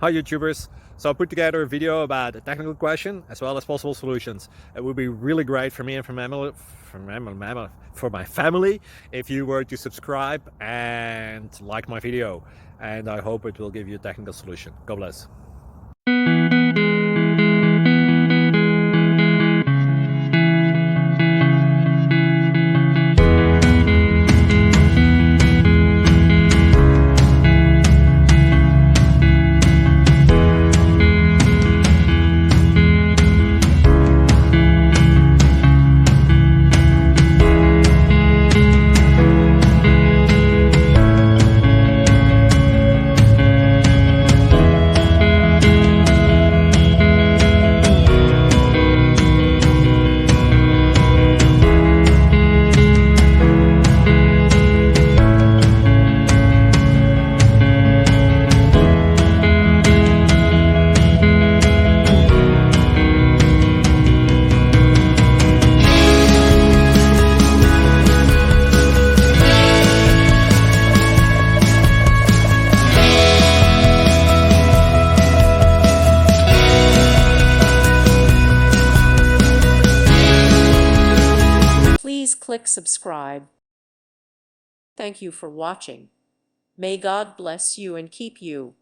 Hi YouTubers! So I put together a video about a technical question as well as possible solutions. It would be really great for me and for my family if you were to subscribe and like my video, and I hope it will give you a technical solution. God bless. Please click subscribe. Thank you for watching. May God bless you and keep you.